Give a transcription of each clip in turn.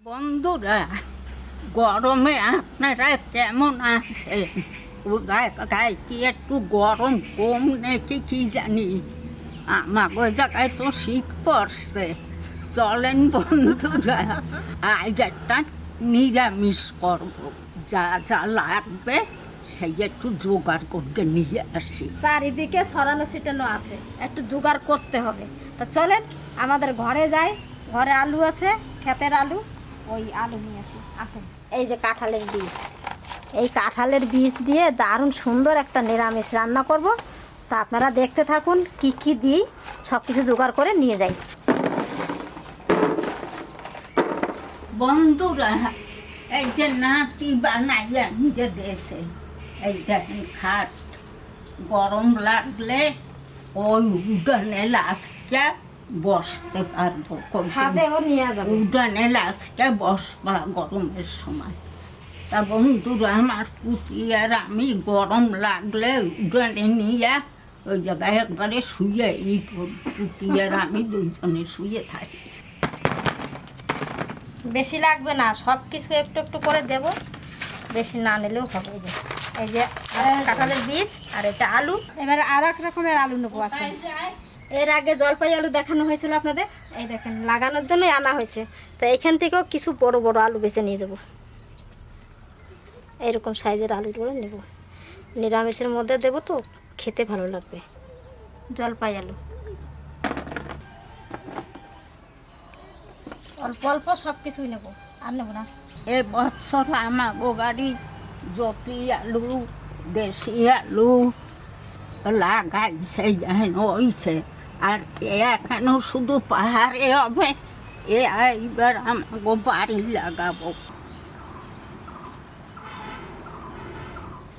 বন্ধুরা, গরমে আপনারা কেমন আছেন? জায়গায় কি একটু গরম কম নাকি কি জানি, আমাকে জায়গায় তো শীত পড়ছে। চলেন বন্ধুরা, আজ একটা নিরামিষ করব, যা যা লাগবে সেই একটু জোগাড় করতে নিয়ে আসি। চারিদিকে ছড়ানো ছিটানো আছে, একটু জোগাড় করতে হবে। তা চলেন আমাদের ঘরে যাই, ঘরে আলু আছে, ক্ষেতের আলু, ওই আলু নিয়ে আসি। আসেন, এই যে কাঁঠালের বীজ, এই কাঁঠালের বীজ দিয়ে দারুণ সুন্দর একটা নিরামিষ রান্না করব। তা আপনারা দেখতে থাকুন কি কি দিই, সব কিছু জোগাড় করে নিয়ে যাই। বন্ধুরা, এই যে নাতি বানাইয়া নিজে দেশে, এই দেখেন খাট, গরম লাগলে ওই উঠানে লাস্টে বসতে পারবো, ছাদেও নিয়ে যাবো। উঠানে লাস্টে বসবা গরমের সময়। তা বন্ধুরা, আমার পুতি আর আমি গরম লাগলে উঠানে নিয়ে ওই জায়গায় একবারে শুয়ে, এই পুতি আর আমি দুইজনে শুয়ে থাকি। বেশি লাগবে না, সব কিছু একটু একটু করে দেব, বেশি না নিলেও হবে। এই যে কাঁঠালের বীজ আর এটা আলু। এবার আর এক রকমের আলু নেবো। আসেন, এর আগে জলপাই আলু দেখানো হয়েছিল আপনাদের, এই দেখেন লাগানোর জন্যই আনা হয়েছে। তো এইখান থেকেও কিছু বড় বড় আলু বেছে নিয়ে যাব, এরকম সাইজের আলুগুলো নেব। নিরামিষের মধ্যে দেবো তো খেতে ভালো লাগবে। জলপাই আলু অল্প অল্প সব কিছুই নেবো, আর নেবো না। এবছর আমার বাড়ি জ্যোতি আলু, দেশি আলু লাগাইছে, হইছে। আর এখানে শুধু পাহাড়ে হবে, এইবার আমাকে বাড়ি লাগাবো।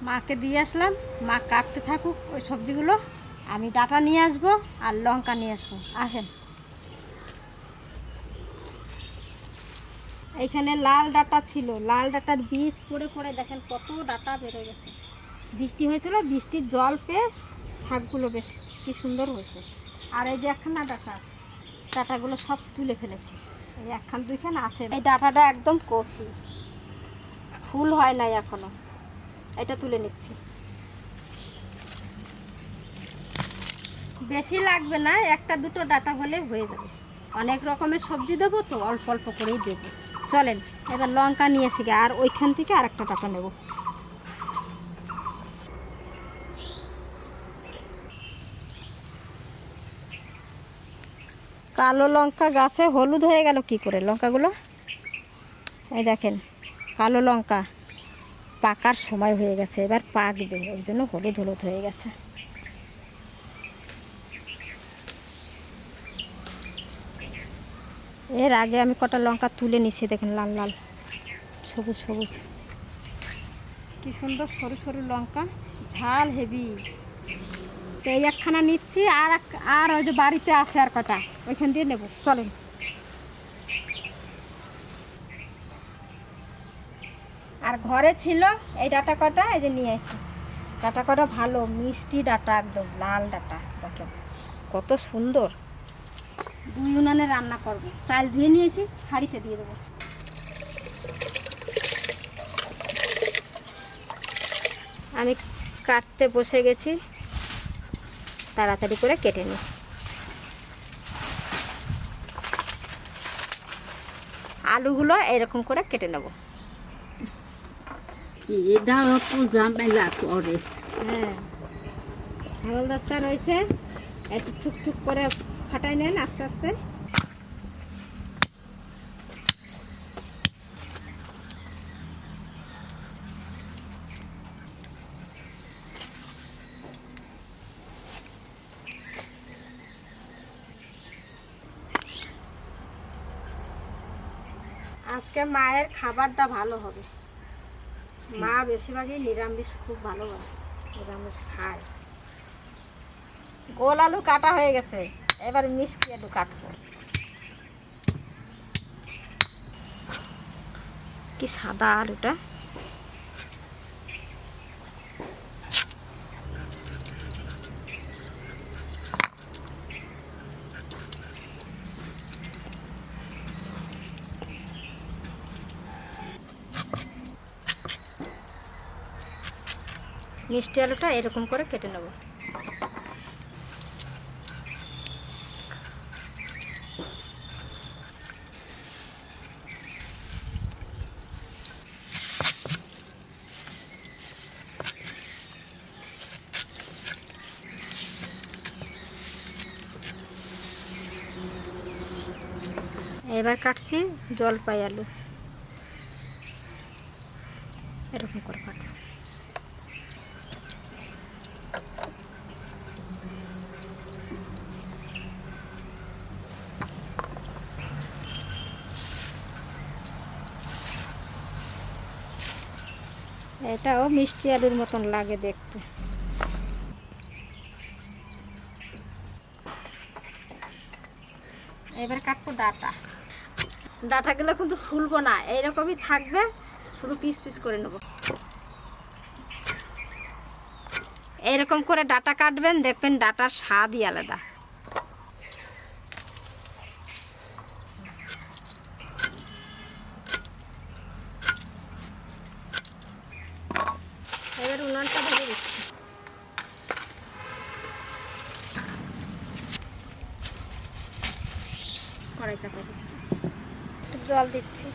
মাকে দিয়ে আসলাম, মা কাটতে থাকুক ওই সবজিগুলো, আমি ডাঁটা নিয়ে আসবো আর লঙ্কা নিয়ে আসবো। আসেন, এইখানে লাল ডাঁটা ছিল, লাল ডাঁটার বীজ পড়ে পড়ে দেখেন কত ডাঁটা বেরোয় গেছে। বৃষ্টি হয়েছিল, বৃষ্টির জল পেয়ে শাকগুলো বেশ কি সুন্দর হয়েছে। আর এই যে একখানা ডাঁটা আছে, ডাঁটাগুলো সব তুলে ফেলেছি। এই একখান দুইখান আছে, এই ডাঁটাটা একদম কচি, ফুল হয় নাই এখনো, এটা তুলে নিচ্ছি। বেশি লাগবে না, একটা দুটো ডাঁটা হলে হয়ে যাবে। অনেক রকমের সবজি দেবো তো অল্প অল্প করেই দেবো। চলেন এবার লঙ্কা নিয়ে এসে আর ওইখান থেকে আর একটা ডাঁটা নেব। কালো লঙ্কা গাছে হলুদ হয়ে গেল কি করে লঙ্কাগুলো? এই দেখেন কালো লঙ্কা পাকার সময় হয়ে গেছে, এবার পাকবে, ওই জন্য হলুদ হলুদ হয়ে গেছে। এর আগে আমি কটা লঙ্কা তুলে নিচ্ছি, দেখেন লাল লাল সবুজ সবুজ, কি সুন্দর সরু সরু লঙ্কা, ঝাল হেভি। তো এই একখানা নিচ্ছি, আর ওই যে বাড়িতে আছে আর কটা, ওইখান দিয়ে নেব। চলেন, আর ঘরে ছিল এই ডাঁটা কটা, এই যে নিয়ে আসি। ডাঁটা কটা ভালো মিষ্টি ডাঁটা, একদম লাল ডাঁটা, দেখেন কত সুন্দর। দুই উনানে রান্না করব। চাল ধুয়ে নিয়েছি, হাঁড়িতে দিয়ে দেবো। আমি কাটতে বসে গেছি, তাড়াতাড়ি করে কেটে নিই। আলুগুলো এরকম করে কেটে নেব। এটা একটু ঝামেলা করে। হ্যাঁ, ঝাল দশটা রয়েছে, একটু টুকটুক করে ফাটাই নেন আস্তে আস্তে। আজকে মায়ের খাবারটা ভালো হবে। মা বেশিরভাগই নিরামিষ খুব ভালোবাসে, নিরামিষ খায়। গোল আলু কাটা হয়ে গেছে, এবার মিষ্টি আলু কাটবো। কি সাদা আলুটা, মিষ্টি আলুটা এরকম করে কেটে নেব। এবার কাটছি জলপাই আলু, এরকম করে কাটবো। এটাও মিষ্টি আলুর মতন লাগে দেখতে। এবার কাটবো ডাটা। ডাটাগুলো কিন্তু ছুলবো না, এইরকমই থাকবে, শুধু পিস পিস করে নেব। এইরকম করে ডাটা কাটবেন, দেখবেন ডাটার স্বাদই আলাদা। এবার উনানটা ধরে দিচ্ছি। কড়াই চাপা দিচ্ছি, একটু জল দিচ্ছি।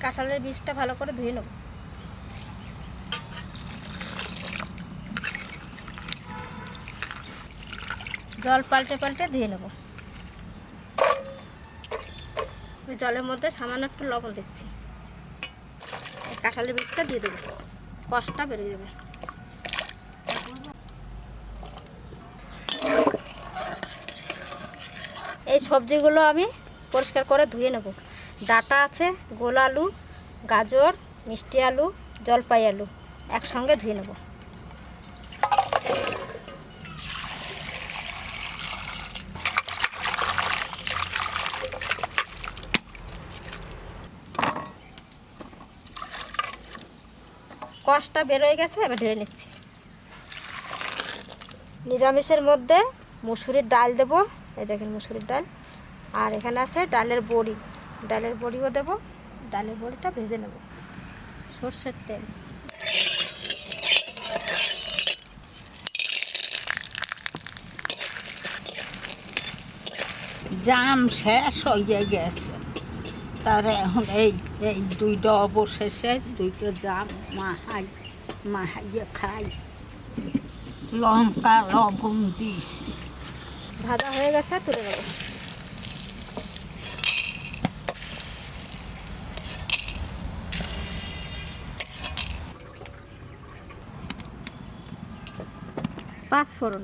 কাঁঠালের বীজটা ভালো করে ধুয়ে নেব। জল পাল্টে পাল্টে ধুয়ে নেব। ওই জলের মধ্যে সামান্য একটু লবণ দিচ্ছি। কাঁঠালের বীজটা দিয়ে দেবো, কষটা বেরিয়ে যাবে। এই সবজিগুলো আমি পরিষ্কার করে ধুয়ে নেব। ডাটা আছে, গোল আলু, গাজর, মিষ্টি আলু, জলপাই আলু একসঙ্গে ধুয়ে নেব। কষটা বের হয়ে গেছে, এবার ঢেলে নিচ্ছি। নিরামিষের মধ্যে মুসুরির ডাল দেব, এই দেখেন মুসুরির ডাল। আর এখানে আছে ডালের বড়ি, ডালের বড়িও দেব। ডালের বড়িটা ভেজে নেব সরষের তেল। জাম শেষ হয়ে গেছে, তার এখন এই এই দুইটা অবশেষে দুইটা জাম মাহাইয়ে খাই। লঙ্কা লবণ দিয়েছি। ভাজা হয়ে গেছে, তুলে নেব। পাঁচফোড়ন,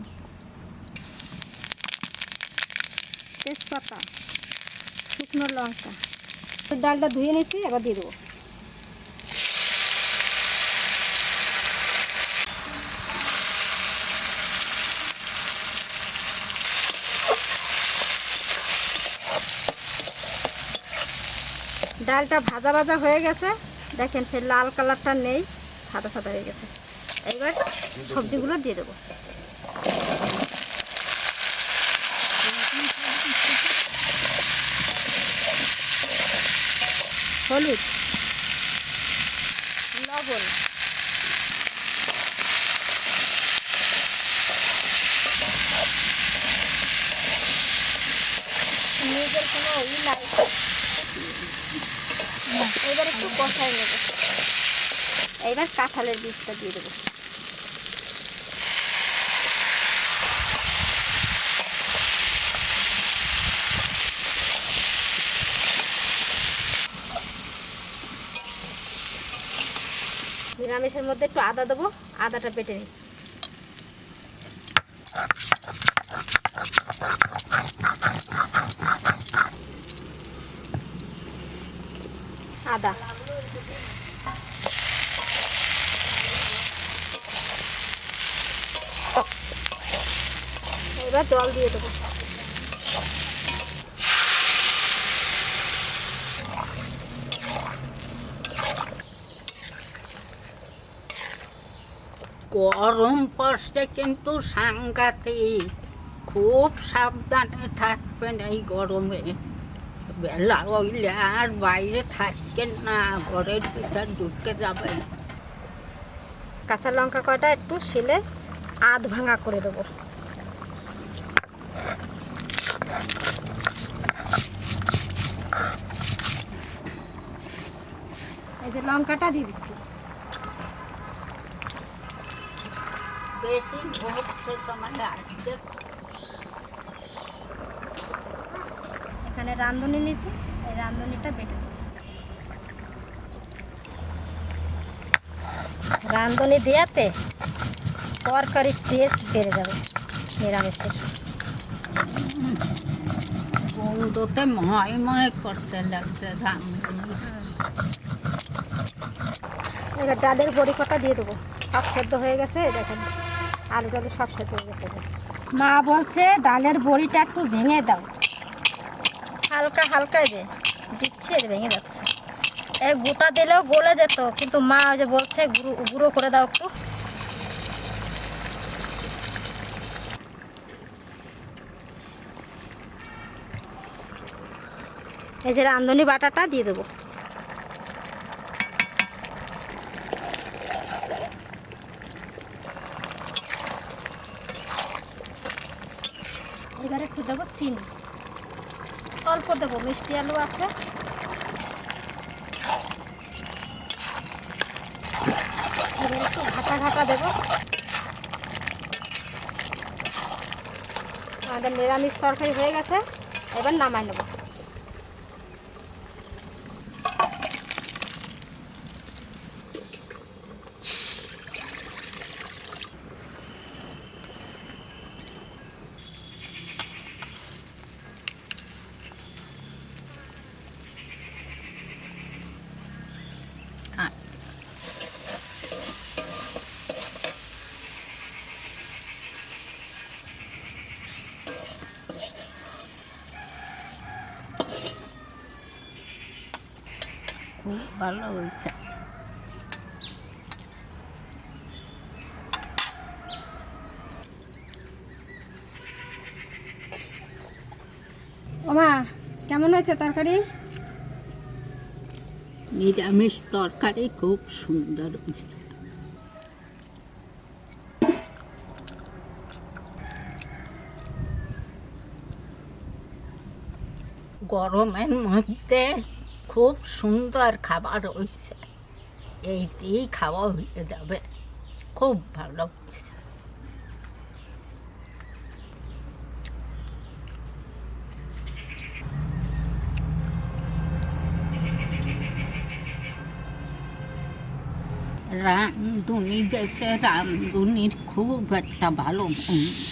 তেজপাতা, শুকনো লঙ্কা। ডালটা ধুয়ে নিচ্ছি, এবার দিয়ে দেবো। ডালটা ভাজা ভাজা হয়ে গেছে, দেখেন সেই লাল কালারটা নেই, সাদা সাদা হয়ে গেছে। এইবার সবজিগুলো দিয়ে দেবো। হলুদ, লবণ, নিজের কোনো নাই। এবার একটু কষাই নেব। এইবার কাঁঠালের বীজটা দিয়ে দেবো। নিরামিষের মধ্যে একটু আদা দেবো, আদাটা বেটে নিই। আদা, এবার জল দিয়ে দেবো। গরম পড়ছে কিন্তু সাংঘাতিক, খুব সাবধানে থাকবেন এই গরমে। বেলা হইলে আর বাইরে থাকেন না, ঘরের ভিতর ঢুকে যাবেন। কাঁচা লঙ্কা কয়টা একটু শিলে আধ ভাঙা করে দেবো। এই যে লঙ্কাটা দিয়ে দিচ্ছি। বেশি হচ্ছে সময় আসছে। এখানে রাঁধুনি নিয়েছি, এই রাঁধুনিটা বেটে দেবো। রাঁধুনি দেওয়াতে তরকারির টেস্ট বেড়ে যাবে নিরামিষের। বন্ধুতে ময় ময় করতে লাগছে রাঁধুনি। এবার ডালের বড়ি কটা দিয়ে দেবো, সব সেদ্ধ হয়ে গেছে। দেখেন আলু টালু সব সেদ্ধ হয়ে গেছে। মা বলছে ডালের বড়িটা একটু ভেঙে দাও, হালকা হালকা যে দিচ্ছে ভেঙে যাচ্ছে। এই গোটা দিলেও গলে যেত, কিন্তু মা ওই যে বলছে গুঁড়ো গুঁড়ো করে দাও একটু। এই যে রাঁধুনি বাটাটা দিয়ে দেবো। এবারে একটু দেবো চিনি, অল্প দেবো, মিষ্টি আলু আছে। এবার একটু ঘাটা ঘাটা দেবো। আমাদের নিরামিষ তরকারি হয়ে গেছে, এবার নামাই নেবো। খুব ভালো হয়েছে। ওমা কেমন হয়েছে তরকারি? নিরামিষ তরকারি খুব সুন্দর হয়েছে। গরমের মধ্যে খুব সুন্দর খাবার হয়েছে, এই দিয়েই খাওয়া হয়ে যাবে। খুব ভালো হয়েছে। রাঁধুনি গেছে, রাঁধুনির খুব একটা ভালো মন্দ,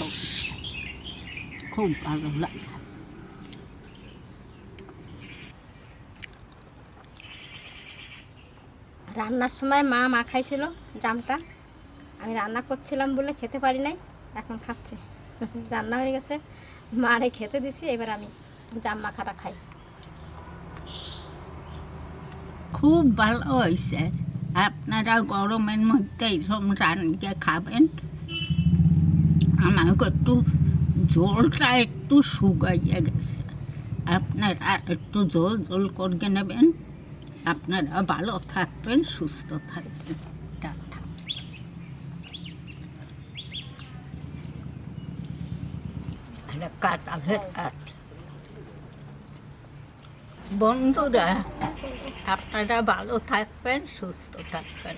খুব ভালো লাগে। রান্নার সময় মা মাখাইছিল জামটা, আমি রান্না করছিলাম বলে খেতে পারি নাই, এখন খাচ্ছি। রান্না হয়ে গেছে, মারে খেতে দিছি, এবার আমি জাম মাখাটা খাই। খুব ভালো হয়েছে। আপনারা গরমের মধ্যে এরকম রান্না খাবেন। আমাকে একটু ঝোলটা একটু শুকাইয়ে গেছে, আপনারা একটু ঝোল ঝোল করে নেবেন। আপনারা ভালো থাকবেন, সুস্থ থাকবেন। টাটা। কাটালে কাট। বন্ধুরা, আপনারা ভালো থাকবেন, সুস্থ থাকবেন।